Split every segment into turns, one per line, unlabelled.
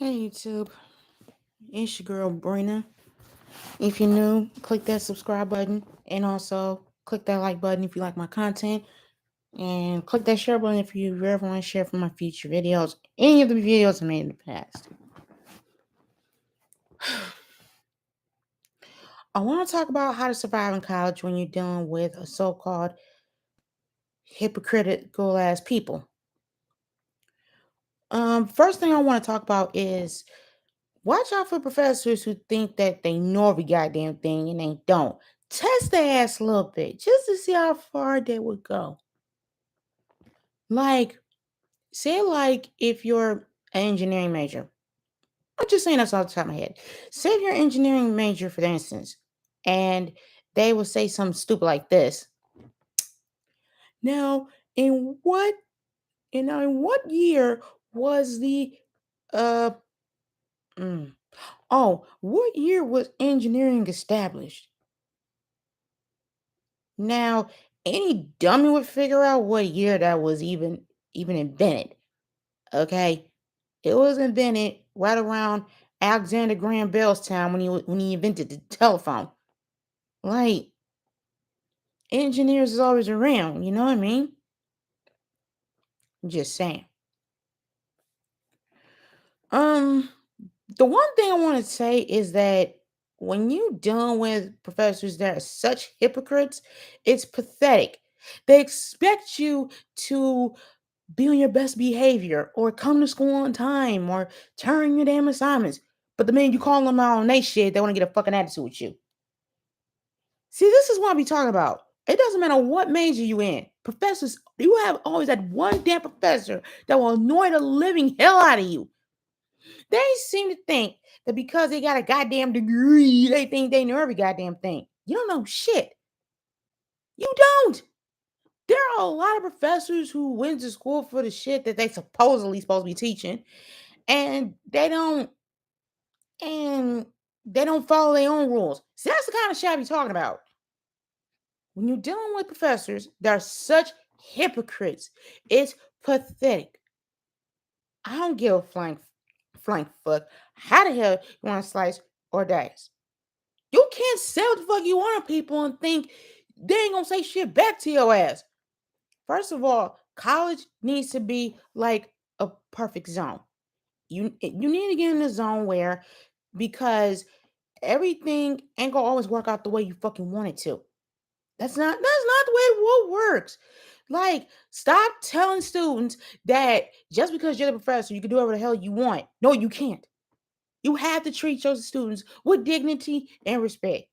Hey YouTube, it's your girl Brina. If you're new, click that subscribe button and also click that like button if you like my content, and click that share button if you ever want to share for my future videos, any of the videos I made in the past. I want to talk about how to survive in college when you're dealing with a so-called hypocritical ass people. First thing I want to talk about is watch out for professors who think that they know every goddamn thing and they don't. Test their ass a little bit just to see how far they would go. Like, say, like, if you're an engineering major, I'm just saying that's off the top of my head. Say if you're an engineering major, for instance, and they will say something stupid like this. Now, in what in what year was the uh mm, what year was engineering established? Now, any dummy would figure out what year that was even invented. Okay, it was invented right around Alexander Graham Bell's time when he invented the telephone. Like, engineers is always around. You know what I mean? Just saying. Um, the one thing I want to say is that when you dealing with professors that are such hypocrites, it's pathetic. They expect you to be on your best behavior or come to school on time or turn your damn assignments. But the minute you call them out on they shit, they want to get a fucking attitude with you. See, this is what I be talking about. It doesn't matter what major you in. Professors, you have always that one damn professor that will annoy the living hell out of you. They seem to think that because they got a goddamn degree, they think they know every goddamn thing. You don't know shit. You don't. There are a lot of professors who went to school for the shit that they supposed to be teaching, and and they don't follow their own rules. See, that's the kind of shit I be talking about. When you're dealing with professors that are such hypocrites, it's pathetic. I don't give a flying fuck how the hell you want to slice or dice. You can't sell the fuck you want to people and think they ain't gonna say shit back to your ass. First of all, college needs to be like a perfect zone. You need to get in a zone where, because everything ain't gonna always work out the way you fucking want it to. That's not the way the world works. Like, stop telling students that just because you're the professor, you can do whatever the hell you want. No, you can't. You have to treat your students with dignity and respect.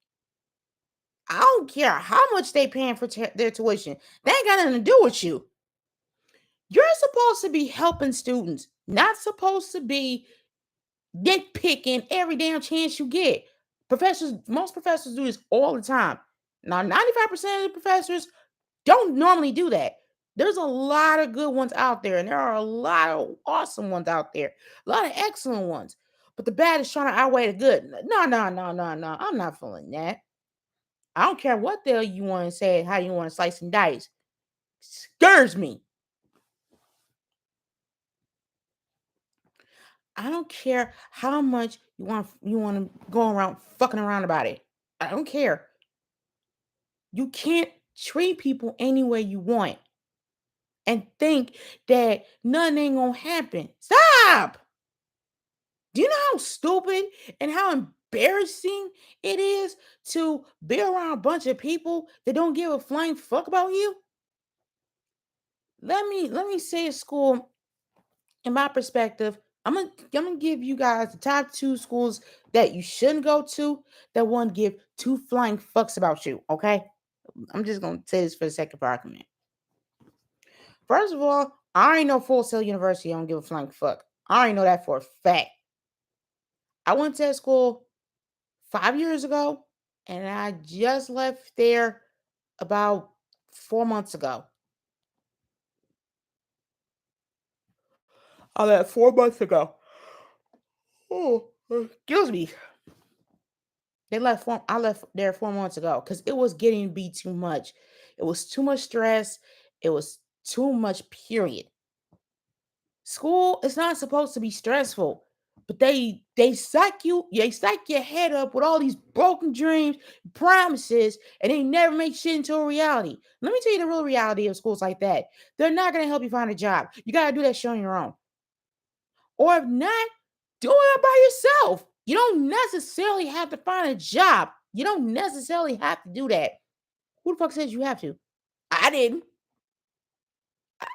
I don't care how much they paying for their tuition. They ain't got nothing to do with you. You're supposed to be helping students, not supposed to be nitpicking every damn chance you get. Most professors do this all the time. Now, 95% of the professors don't normally do that. There's a lot of good ones out there, and there are a lot of awesome ones out there, a lot of excellent ones. But the bad is trying to outweigh the good. No, no, no, no, no. I'm not feeling that. I don't care what the hell you want to say, how you want to slice and dice. Scares me. I don't care how much you want to go around fucking around about it. I don't care. You can't treat people any way you want and think that nothing ain't gonna happen. Stop! Do you know how stupid and how embarrassing it is to be around a bunch of people that don't give a flying fuck about you? Let me say at school, in my perspective, I'm gonna give you guys the top two schools that you shouldn't go to that won't give two flying fucks about you. Okay, I'm just gonna say this for the sake of argument. First of all, I already know Full Sail University don't give a flying fuck. I already know that for a fact. I went to that school 5 years ago, and I just left there about 4 months ago. I left 4 months ago. Oh, excuse me. I left there 4 months ago because it was getting to be too much. It was too much stress. It was too much, period. School is not supposed to be stressful. But they psych your head up with all these broken dreams, promises, and they never make shit into a reality. Let me tell you the real reality of schools like that. They're not gonna help you find a job. You gotta do that shit on your own. Or if not, do it by yourself. You don't necessarily have to find a job. You don't necessarily have to do that. Who the fuck says you have to? I didn't.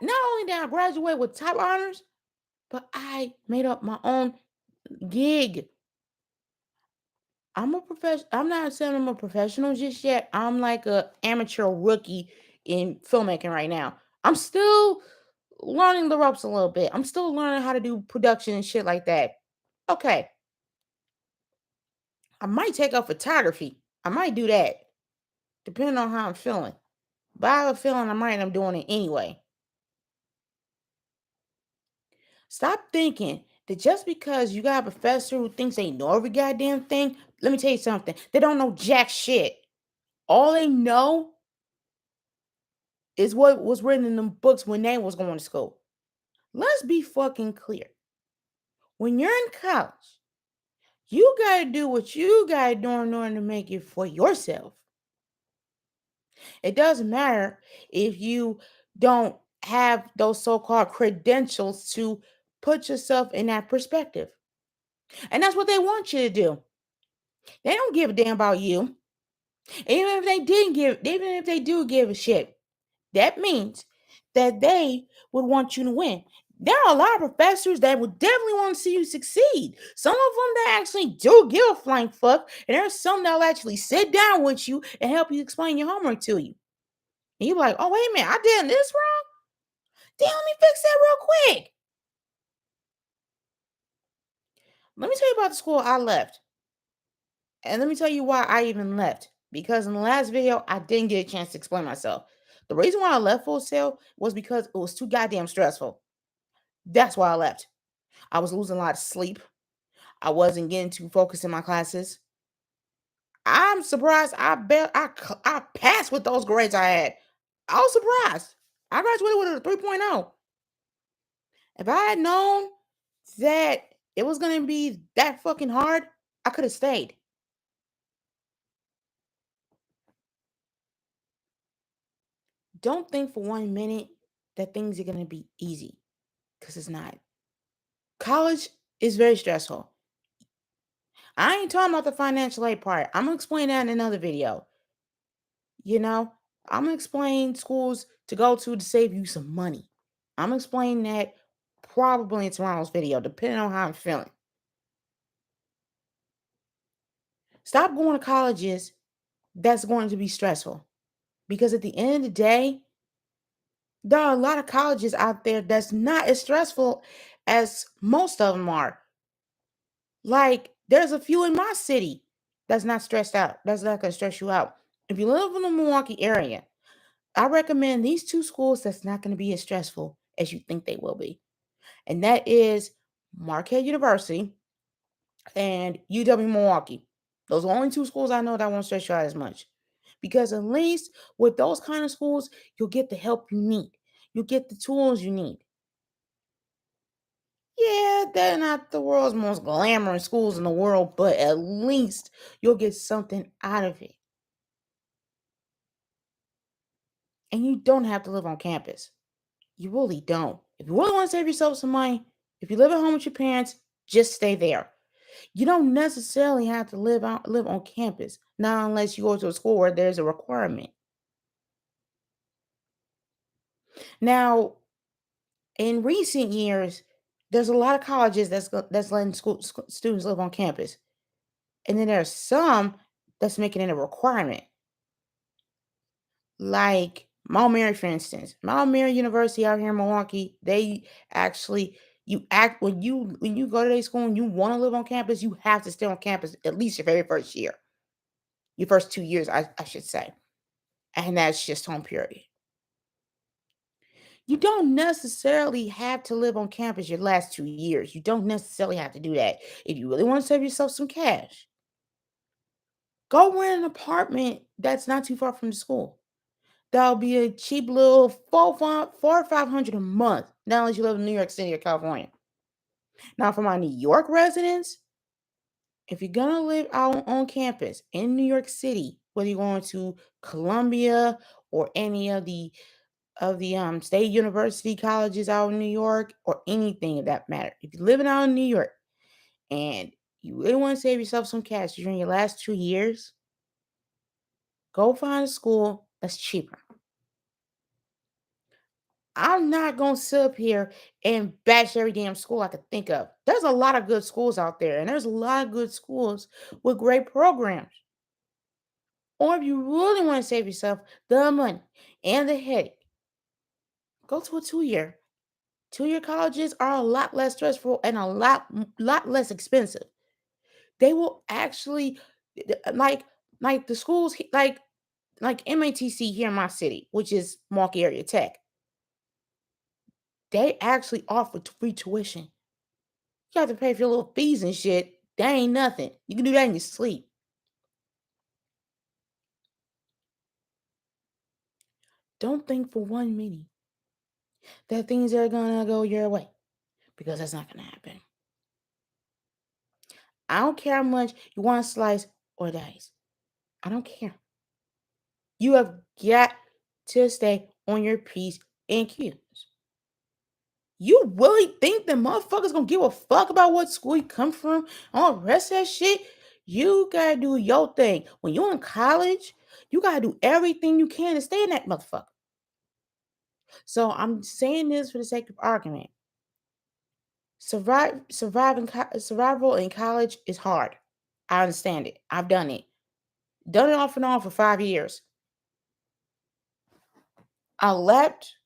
Not only did I graduate with top honors, but I made up my own gig. I'm not saying I'm a professional just yet. I'm like a amateur rookie in filmmaking right now. I'm still learning the ropes a little bit. I'm still learning how to do production and shit like that. Okay, I might take up photography. I might do that, depending on how I'm feeling. But I have a feeling I might end up doing it anyway. Stop thinking that just because you got a professor who thinks they know every goddamn thing, let me tell you something. They don't know jack shit. All they know is what was written in them books when they was going to school. Let's be fucking clear. When you're in college, you gotta do what you gotta do in order to make it for yourself. It doesn't matter if you don't have those so-called credentials to put yourself in that perspective. And that's what they want you to do. They don't give a damn about you. Even if they do give a shit, that means that they would want you to win. There are a lot of professors that would definitely want to see you succeed. Some of them that actually do give a flying fuck, and there's some that'll actually sit down with you and help you explain your homework to you. And you're like, oh, wait a minute, I did this wrong? Damn, let me fix that real quick. Let me tell you about the school I left. And let me tell you why I even left. Because in the last video, I didn't get a chance to explain myself. The reason why I left Full Sail was because it was too goddamn stressful. That's why I left. I was losing a lot of sleep. I wasn't getting too focused in my classes. I'm surprised I passed with those grades I had. I was surprised. I graduated with a 3.0. If I had known that it was going to be that fucking hard, I could have stayed. Don't think for 1 minute that things are going to be easy, because it's not. College is very stressful. I ain't talking about the financial aid part. I'm going to explain that in another video. You know, I'm going to explain schools to go to save you some money. I'm going to explain that probably in tomorrow's video, depending on how I'm feeling. Stop going to colleges that's going to be stressful. Because at the end of the day, there are a lot of colleges out there that's not as stressful as most of them are. Like, there's a few in my city that's not stressed out. That's not going to stress you out. If you live in the Milwaukee area, I recommend these two schools that's not going to be as stressful as you think they will be. And that is Marquette University and UW Milwaukee. Those are the only two schools I know that won't stress you out as much. Because at least with those kind of schools, you'll get the help you need. You'll get the tools you need. Yeah, they're not the world's most glamorous schools in the world, but at least you'll get something out of it. And you don't have to live on campus. You really don't. If you really want to save yourself some money, if you live at home with your parents, just stay there. You don't necessarily have to live on campus, not unless you go to a school where there's a requirement. Now, in recent years, there's a lot of colleges that's letting students live on campus, and then there's some that's making it a requirement. Like Mount Mary, for instance, Mount Mary University out here in Milwaukee, they actually you act when you go to their school and you want to live on campus, you have to stay on campus at least your very first year, your first 2 years, I should say, and that's just home period. You don't necessarily have to live on campus your last 2 years. You don't necessarily have to do that. If you really want to save yourself some cash, go rent an apartment that's not too far from the school. That'll be a cheap little four or 500 a month. Not unless you live in New York City or California. Now, for my New York residents, if you're gonna live out on campus in New York City, whether you're going to Columbia or any of the state university colleges out in New York or anything of that matter, if you're living out in New York and you really want to save yourself some cash during your last 2 years, go find a school that's cheaper. I'm not gonna sit up here and bash every damn school I could think of. There's a lot of good schools out there, and there's a lot of good schools with great programs. Or if you really want to save yourself the money and the headache, go to a 2 year. 2 year colleges are a lot less stressful and a lot less expensive. They will actually like the schools like MATC here in my city, which is Market Area Tech. They actually offer free tuition. You have to pay for your little fees and shit. That ain't nothing. You can do that in your sleep. Don't think for 1 minute that things are gonna go your way because that's not gonna happen. I don't care how much you want to slice or dice. I don't care. You have got to stay on your P's and Q's. You really think the motherfuckers gonna give a fuck about what school you come from? All the rest of that shit? You gotta do your thing. When you're in college, you gotta do everything you can to stay in that motherfucker. So I'm saying this for the sake of argument. Survival in college is hard. I understand it. I've done it. Done it off and on for 5 years. I left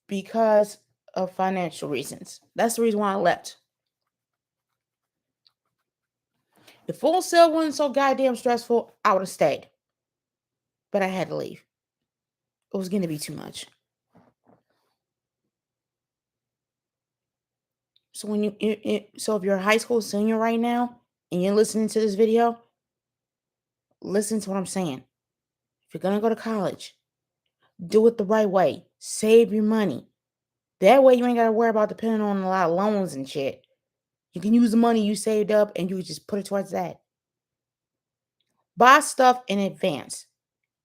because of financial reasons. That's the reason why I left. If Full Sail wasn't so goddamn stressful, I would have stayed. But I had to leave. It was going to be too much. So so if you're a high school senior right now and you're listening to this video, listen to what I'm saying. If you're gonna go to college, do it the right way. Save your money. That way you ain't gotta worry about depending on a lot of loans and shit. You can use the money you saved up and you can just put it towards that. Buy stuff in advance.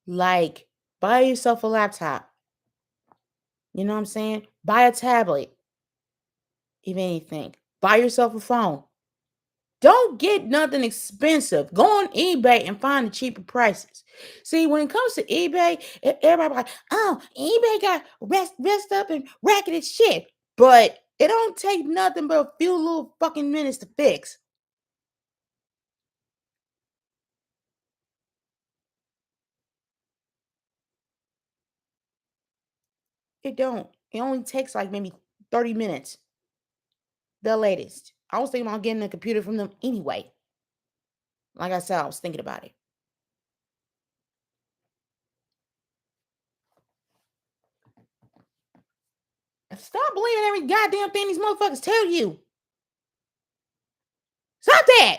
Like buy yourself a laptop. You know what I'm saying? Buy a tablet, if anything. Buy yourself a phone. Don't get nothing expensive. Go on eBay and find the cheaper prices. See, when it comes to eBay, everybody like, oh, eBay got messed up and racket shit. But it don't take nothing but a few little fucking minutes to fix. It don't. It only takes like maybe 30 minutes. The latest. I was thinking about getting a computer from them anyway. Like I said, I was thinking about it. Stop believing every goddamn thing these motherfuckers tell you. Stop that.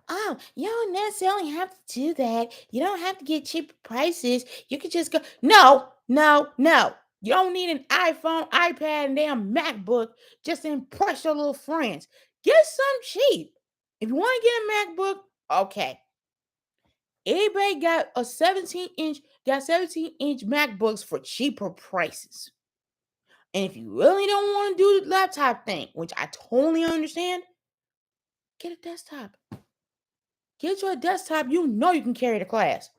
Oh, you don't necessarily have to do that. You don't have to get cheaper prices. You could just go. No, no, no. You don't need an iPhone, iPad, and damn MacBook just to impress your little friends. Get some cheap. If you want to get a MacBook, okay. EBay got 17-inch MacBooks for cheaper prices. And if you really don't want to do the laptop thing, which I totally understand, get a desktop. Get you a desktop you know you can carry to class.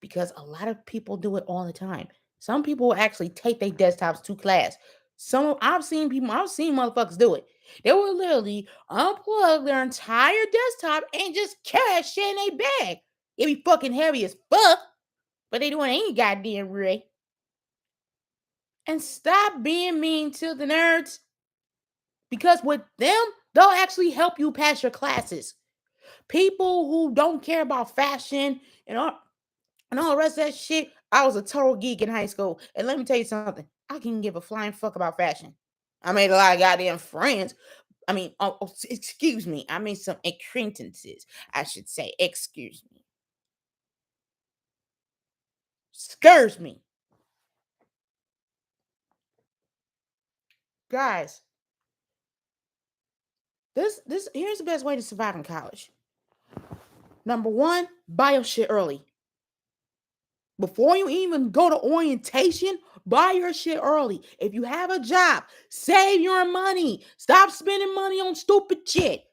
Because a lot of people do it all the time. Some people actually take their desktops to class. I've seen motherfuckers do it. They will literally unplug their entire desktop and just carry that shit in their bag. It be fucking heavy as fuck, but they doing any goddamn way. And stop being mean to the nerds. Because with them, they'll actually help you pass your classes. People who don't care about fashion and all the rest of that shit, I was a total geek in high school. And let me tell you something, I can give a flying fuck about fashion. I made a lot of goddamn friends. Excuse me. I made some acquaintances, I should say. Excuse me. Scares me. Guys, this here's the best way to survive in college. Number one, buy your shit early. Before you even go to orientation, buy your shit early. If you have a job, save your money. Stop spending money on stupid shit.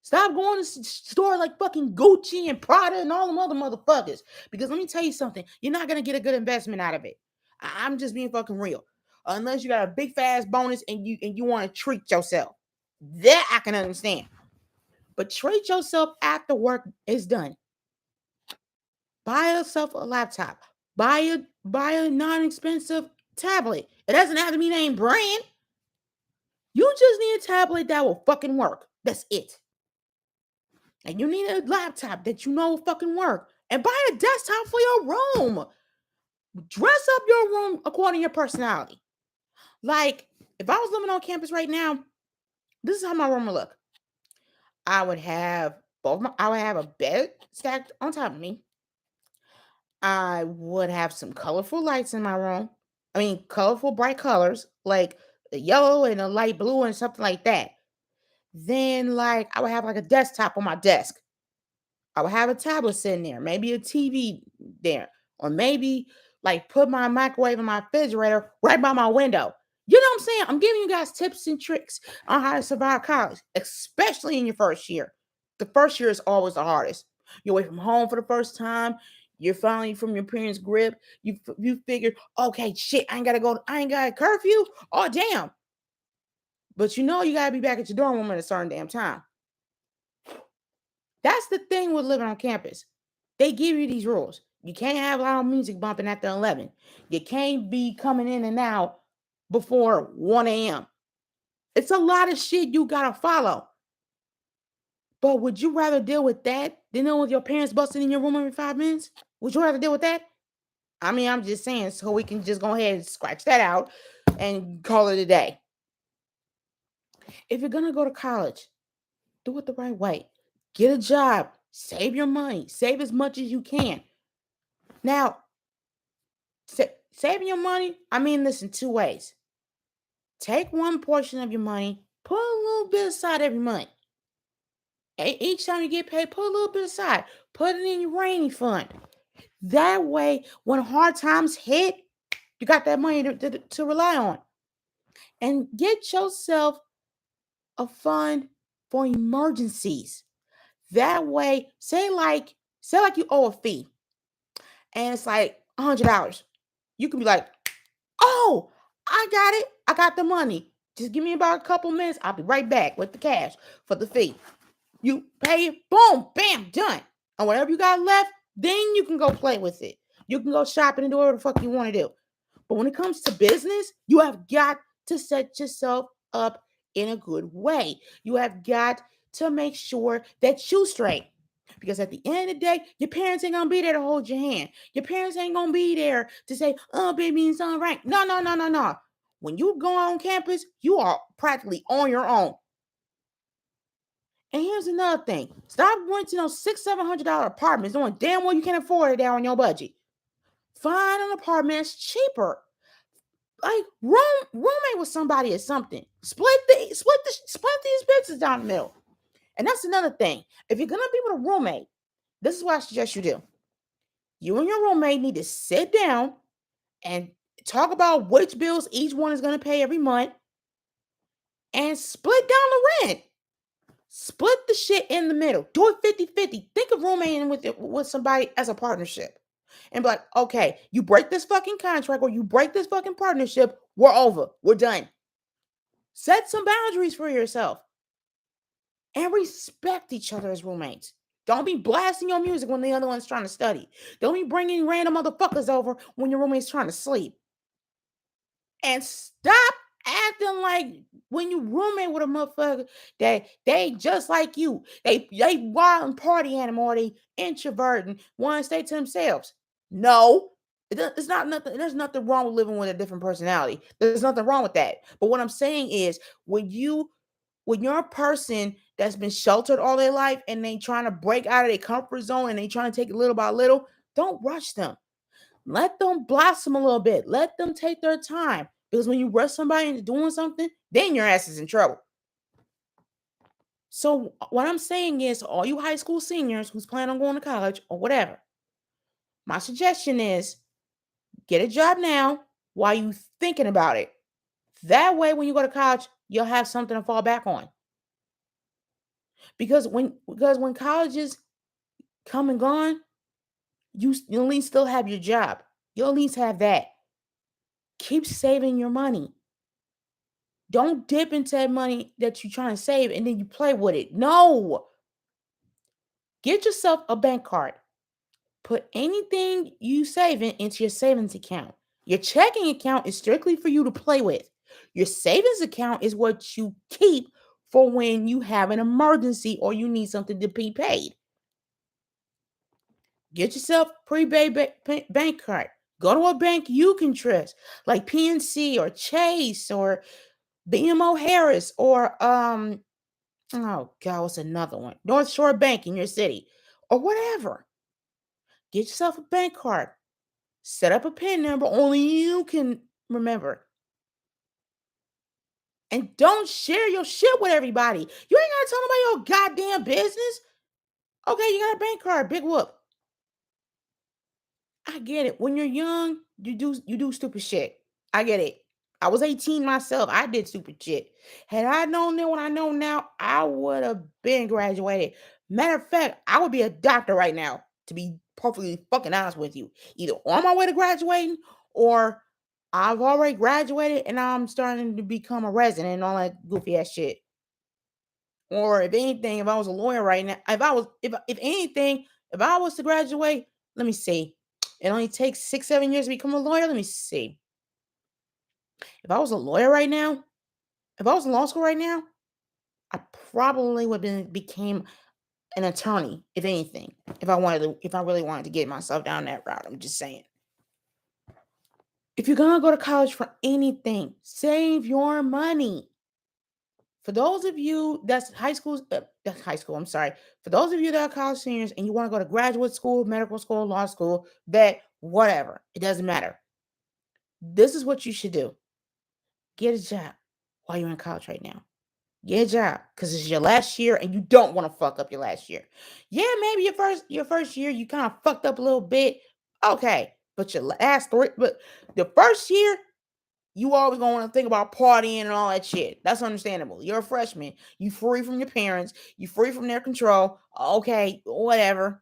Stop going to stores like fucking Gucci and Prada and all them other motherfuckers. Because let me tell you something, you're not gonna get a good investment out of it. I'm just being fucking real. Unless you got a big fast bonus and you want to treat yourself. That I can understand. But treat yourself after work is done. Buy yourself a laptop. Buy a non-expensive tablet. It doesn't have to be named brand. You just need a tablet that will fucking work. That's it. And you need a laptop that you know will fucking work. And buy a desktop for your room. Dress up your room according to your personality. Like, if I was living on campus right now, this is how my room would look. I would have I would have a bed stacked on top of me. I would have some colorful lights in my room. I mean, colorful, bright colors, like the yellow and the light blue and something like that. Then, like, I would have like a desktop on my desk. I would have a tablet sitting there, maybe a TV there, or maybe like put my microwave and my refrigerator right by my window. You know what I'm saying? I'm giving you guys tips and tricks on how to survive college, especially in your first year. The first year is always the hardest. You're away from home for the first time. You're finally from your parents' grip. You figured, okay, shit, I ain't gotta go. I ain't got a curfew. Oh damn! But you know you gotta be back at your dorm room at a certain damn time. That's the thing with living on campus. They give you these rules. You can't have loud music bumping after 11. You can't be coming in and out before 1 a.m. It's a lot of shit you gotta follow. But would you rather deal with that than deal with your parents busting in your room every 5 minutes? Would you rather deal with that? I mean, I'm just saying, so we can just go ahead and scratch that out and call it a day. If you're gonna go to college, do it the right way. Get a job, save your money, save as much as you can. Now, saving your money, I mean this in two ways. Take one portion of your money, put a little bit aside every month. Each time you get paid, put a little bit aside. Put it in your rainy fund. That way, when hard times hit, you got that money to rely on. And get yourself a fund for emergencies. That way, say like you owe a fee, and it's like $100. You can be like, oh, I got it. I got the money. Just give me about a couple minutes. I'll be right back with the cash for the fee. You pay it, boom, bam, done. And whatever you got left, then you can go play with it. You can go shopping and do whatever the fuck you want to do. But when it comes to business, you have got to set yourself up in a good way. You have got to make sure that you straight. Because at the end of the day, your parents ain't gonna be there to hold your hand. Your parents ain't gonna be there to say, oh, baby, it's all right. No, no, no, no, no. When you go on campus, you are practically on your own. And here's another thing. Stop renting those $600-700 apartments knowing damn well you can't afford it there on your budget. Find an apartment that's cheaper. Like roommate with somebody or something. Split these expenses down the middle. And that's another thing. If you're gonna be with a roommate, this is what I suggest you do. You and your roommate need to sit down and talk about which bills each one is gonna pay every month and split down the rent. Split the shit in the middle. Do it 50-50. Think of roommating with somebody as a partnership. And be like, okay, you break this fucking contract or you break this fucking partnership, we're over. We're done. Set some boundaries for yourself. And respect each other as roommates. Don't be blasting your music when the other one's trying to study. Don't be bringing random motherfuckers over when your roommate's trying to sleep. And stop acting like when you roommate with a motherfucker that they just like you. They wild and party animal or they introvert and want to stay to themselves. No, it's not nothing. There's nothing wrong with living with a different personality. There's nothing wrong with that. But what I'm saying is when you're a person that's been sheltered all their life and they trying to break out of their comfort zone and they trying to take it little by little, don't rush them. Let them blossom a little bit. Let them take their time. Because when you rush somebody into doing something, then your ass is in trouble. So what I'm saying is, all you high school seniors who's planning on going to college or whatever, my suggestion is get a job now while you thinking about it. That way, when you go to college, you'll have something to fall back on. Because when colleges come and gone, you at least still have your job. You'll at least have that. Keep saving your money. Don't dip into that money that you're trying to save and then you play with it. No. Get yourself a bank card. Put anything you saving into your savings account. Your checking account is strictly for you to play with. Your savings account is what you keep for when you have an emergency or you need something to be paid. Get yourself a prepaid bank card. Go to a bank you can trust, like PNC or Chase or BMO Harris or oh god, what's another one? North Shore Bank in your city or whatever. Get yourself a bank card. Set up a PIN number only you can remember. And don't share your shit with everybody. You ain't gotta tell nobody your goddamn business. Okay, you got a bank card, big whoop. I get it. When you're young, you do stupid shit. I get it. I was 18 myself. I did stupid shit. Had I known then what I know now, I would have been graduated. Matter of fact, I would be a doctor right now, to be perfectly fucking honest with you. Either on my way to graduating or I've already graduated and I'm starting to become a resident and all that goofy ass shit. Or if anything, if I was a lawyer right now, if anything, if I was to graduate, let me see. It only takes 6, 7 years to become a lawyer. Let me see. If I was a lawyer right now, if I was in law school right now, I probably would have became an attorney, if anything. If I really wanted to get myself down that route. I'm just saying. If you're gonna go to college for anything, save your money. For those of you that's high school, I'm sorry. For those of you that are college seniors and you want to go to graduate school, medical school, law school, that whatever, it doesn't matter. This is what you should do. Get a job while you're in college right now. Get a job because it's your last year and you don't want to fuck up your last year. Yeah, maybe your first year you kind of fucked up a little bit. Okay, but the first year you always gonna want to think about partying and all that shit. That's understandable. You're a freshman. You free from your parents. You free from their control. Okay, whatever.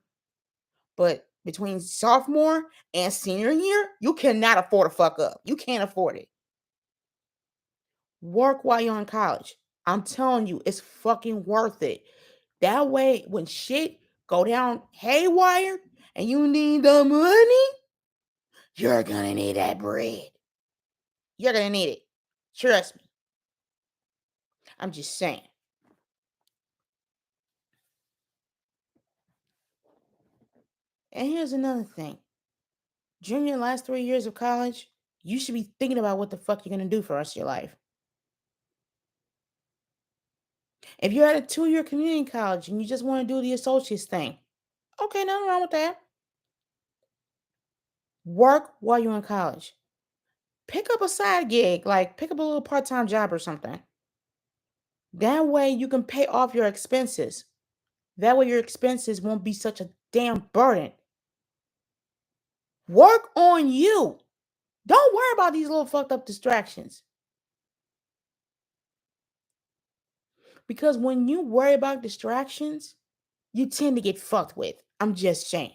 But between sophomore and senior year, you cannot afford to fuck up. You can't afford it. Work while you're in college. I'm telling you, it's fucking worth it. That way, when shit go down haywire and you need the money, you're gonna need that bread. You're gonna need it. Trust me. I'm just saying. And here's another thing. During your last 3 years of college, you should be thinking about what the fuck you're gonna do for the rest of your life. If you're at a 2-year community college and you just want to do the associates thing, okay, nothing wrong with that. Work while you're in college. Pick up a side gig, like pick up a little part-time job or something. That way you can pay off your expenses. That way your expenses won't be such a damn burden. Work on you. Don't worry about these little fucked up distractions. Because when you worry about distractions, you tend to get fucked with. I'm just saying.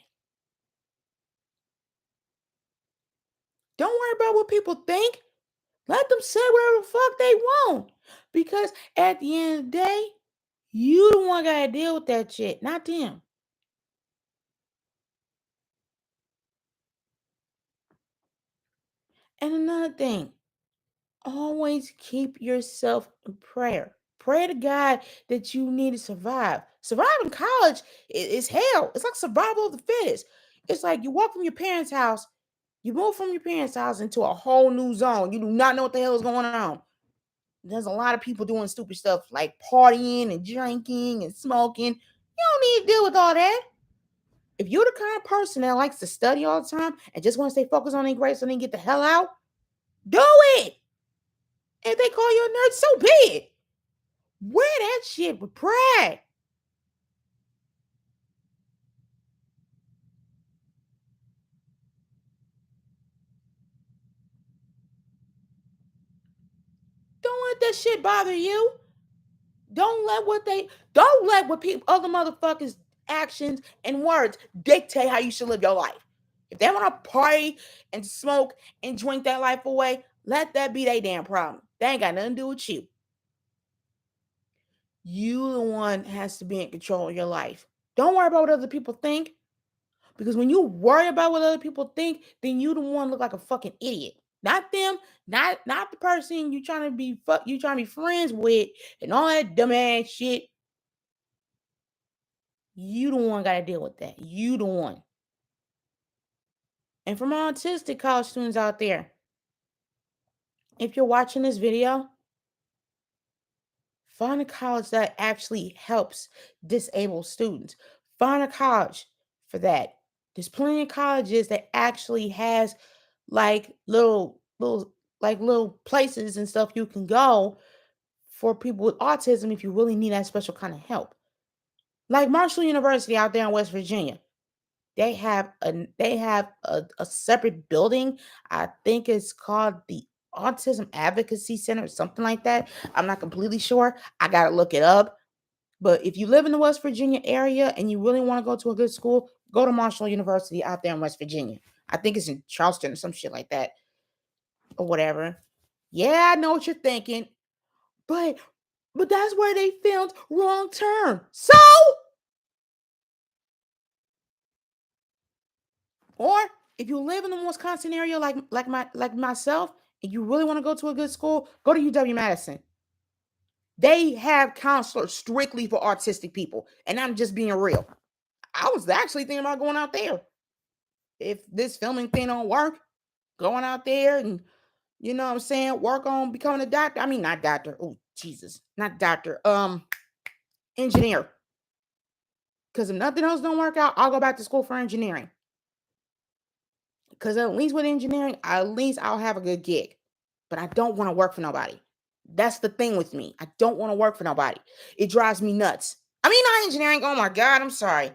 Don't worry about what people think. Let them say whatever the fuck they want. Because at the end of the day, you the one gotta deal with that shit, not them. And another thing, always keep yourself in prayer. Pray to God that you need to survive. Surviving college is hell. It's like survival of the fittest. It's like you walk from your parents' house, you move from your parents' house into a whole new zone. You do not know what the hell is going on. There's a lot of people doing stupid stuff like partying and drinking and smoking. You don't need to deal with all that. If you're the kind of person that likes to study all the time and just want to stay focused on their grades so they can get the hell out, do it. If they call you a nerd, so be it. Wear that shit with pride. Don't let that shit bother you. Don't let what people other motherfuckers actions and words dictate how you should live your life. If they want to party and smoke and drink that life away, let that be their damn problem. They ain't got nothing to do with you. You the one has to be in control of your life. Don't worry about what other people think. Because when you worry about what other people think, then you the one look like a fucking idiot. Not them, not the person you trying to be friends with and all that dumbass shit. You the one gotta deal with that. You the one. And from all autistic college students out there, if you're watching this video, find a college that actually helps disabled students. Find a college for that. There's plenty of colleges that actually has like little places and stuff you can go for people with autism if you really need that special kind of help. Like Marshall University out there in West Virginia. They have a separate building. I think it's called the Autism Advocacy Center or something like that. I'm not completely sure. I gotta look it up. But if you live in the West Virginia area and you really want to go to a good school, go to Marshall University out there in West Virginia. I think it's in Charleston or some shit like that. Or whatever. Yeah, I know what you're thinking. But that's where they filmed Wrong Turn. So, or if you live in the Wisconsin area like myself, and you really want to go to a good school, go to UW Madison. They have counselors strictly for autistic people, and I'm just being real. I was actually thinking about going out there if this filming thing don't work. Going out there and you know what I'm saying, work on becoming a doctor. I mean, not doctor. Oh Jesus, not doctor. Engineer. Because if nothing else don't work out, I'll go back to school for engineering. Because at least with engineering, at least I'll have a good gig. But I don't want to work for nobody. That's the thing with me. I don't want to work for nobody. It drives me nuts. I mean, not engineering. Oh my God, I'm sorry.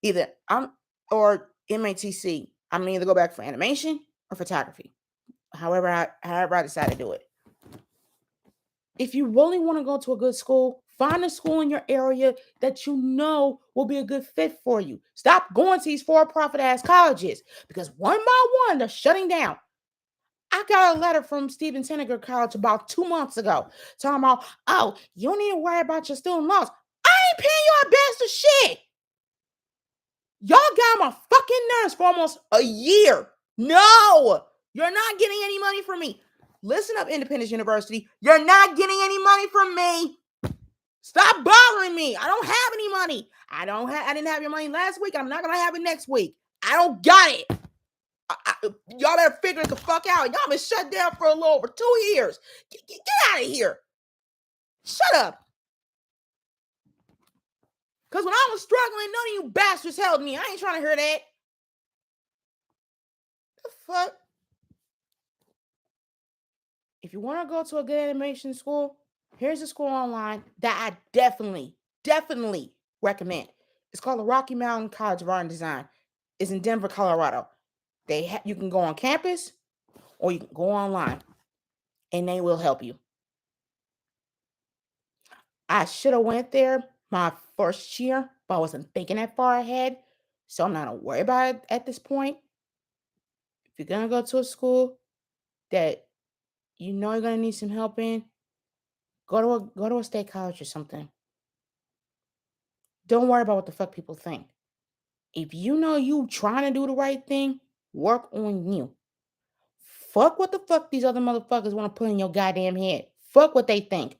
Either I'm or MATC. I'm gonna either go back for animation or photography. However I decide to do it. If you really want to go to a good school, find a school in your area that you know will be a good fit for you. Stop going to these for-profit ass colleges because one by one they're shutting down. I got a letter from Stephen Senegar College about 2 months ago talking about, oh, you don't need to worry about your student loans. I ain't paying you a bastard shit. Y'all got my fucking nerves for almost a year. No, you're not getting any money from me. Listen up, Independence University. You're not getting any money from me. Stop bothering me. I don't have any money. I didn't have your money last week. I'm not gonna have it next week. I don't got it. Y'all better figure it the fuck out. Y'all been shut down for a little over 2 years. Get out of here. Shut up. Because when I was struggling, none of you bastards held me. I ain't trying to hear that. The fuck? If you want to go to a good animation school, here's a school online that I definitely recommend. It's called the Rocky Mountain College of Art and Design. It's in Denver, Colorado. You can go on campus or you can go online, and they will help you. I should have went there my first year, but I wasn't thinking that far ahead, so I'm not worried about it at this point. If you're gonna go to a school that you know you're gonna need some help in, go to a state college or something. Don't worry about what the fuck people think. If you know you trying to do the right thing, work on you. Fuck what the fuck these other motherfuckers want to put in your goddamn head. Fuck what they think.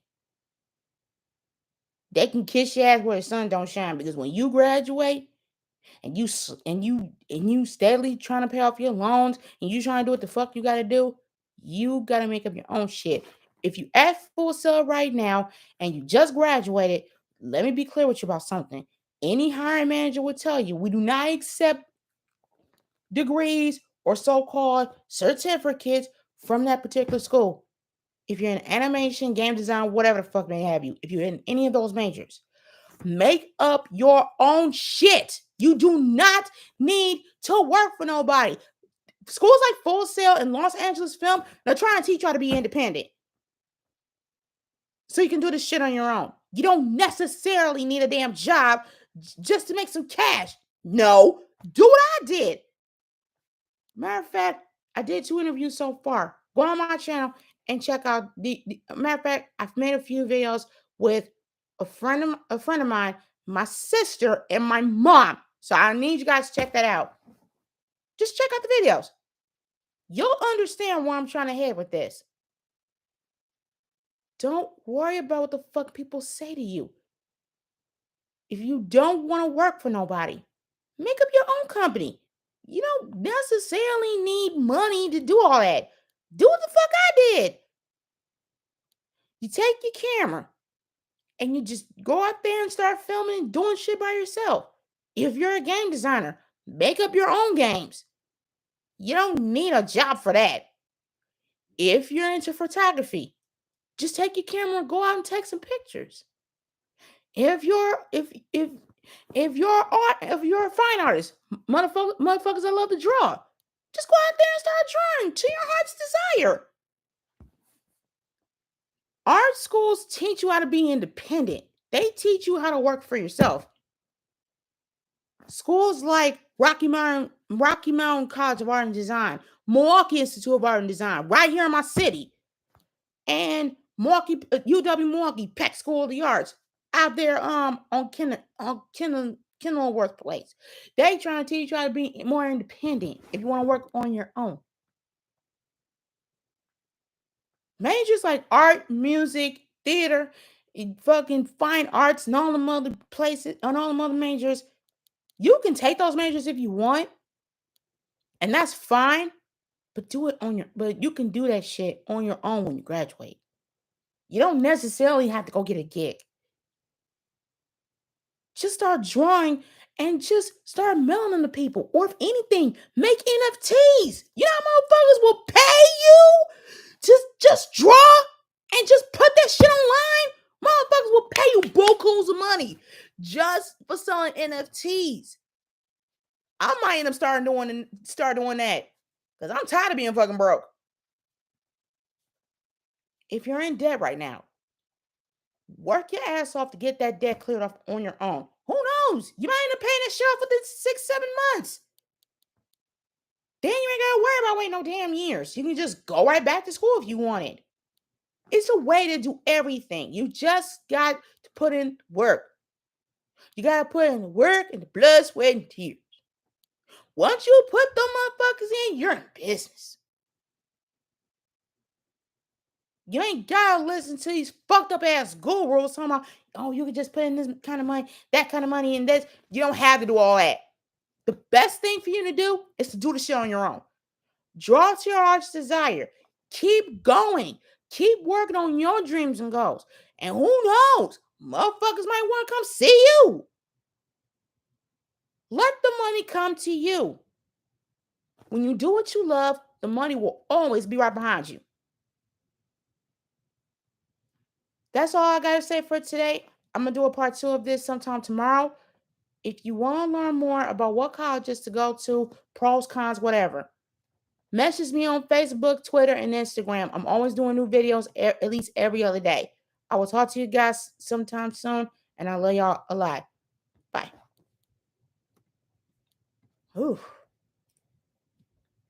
They can kiss your ass where the sun don't shine because when you graduate and you steadily trying to pay off your loans and you trying to do what the fuck you got to do, you got to make up your own shit. If you at Full Sail right now and you just graduated, let me be clear with you about something. Any hiring manager would tell you we do not accept degrees or so-called certificates from that particular school. if you're in animation, game design, whatever the fuck they have you, if you're in any of those majors, make up your own shit. You do not need to work for nobody. Schools like Full Sail and Los Angeles Film, they're trying to teach you how to be independent. So you can do this shit on your own. You don't necessarily need a damn job just to make some cash. No, do what I did. Matter of fact, I did 2 interviews so far. Go on my channel and check out the matter of fact, I've made a few videos with a friend of mine, my sister, and my mom. So I need you guys to check that out. Just check out the videos. You'll understand where I'm trying to head with this. Don't worry about what the fuck people say to you. If you don't want to work for nobody, make up your own company. You don't necessarily need money to do all that. Do what the fuck I did. You take your camera and you just go out there and start filming and doing shit by yourself. If you're a game designer, make up your own games. You don't need a job for that. If you're into photography, just take your camera and go out and take some pictures. If you're a fine artist, motherfuckers that love to draw, just go out there and start drawing to your heart's desire. Art schools teach you how to be independent. They teach you how to work for yourself. Schools like Rocky Mountain College of Art and Design, Milwaukee Institute of Art and Design, right here in my city, and UW Milwaukee Peck School of the Arts, out there on Kenilworth Place. They trying to teach you how to be more independent if you want to work on your own. Majors like art, music, theater, fucking fine arts, and all the other places, and all the other majors, you can take those majors if you want, and that's fine. But you can do that shit on your own when you graduate. You don't necessarily have to go get a gig. Just start drawing and just start mailing to people. Or if anything, make NFTs. You know how motherfuckers will pay you? Just draw and just put that shit online. Motherfuckers will pay you bukus of money just for selling NFTs. I might end up start doing that. Because I'm tired of being fucking broke. If you're in debt right now, work your ass off to get that debt cleared off on your own. Who knows? You might end up paying that shit off within 6-7 months. Then you ain't gotta worry about waiting no damn years. You can just go right back to school if you wanted. It's a way to do everything. You just got to put in work. You gotta put in the work and the blood, sweat, and tears. Once you put them motherfuckers in, you're in business. You ain't gotta listen to these fucked up ass gurus talking about, oh, you can just put in this kind of money, that kind of money, and this. You don't have to do all that. The best thing for you to do is to do the shit on your own. Draw to your heart's desire. Keep going. Keep working on your dreams and goals. And who knows? Motherfuckers might want to come see you. Let the money come to you. When you do what you love, the money will always be right behind you. That's all I got to say for today. I'm going to do a part 2 of this sometime tomorrow. If you want to learn more about what colleges to go to, pros, cons, whatever, message me on Facebook, Twitter, and Instagram. I'm always doing new videos at least every other day. I will talk to you guys sometime soon, and I love y'all a lot. Bye. Ooh.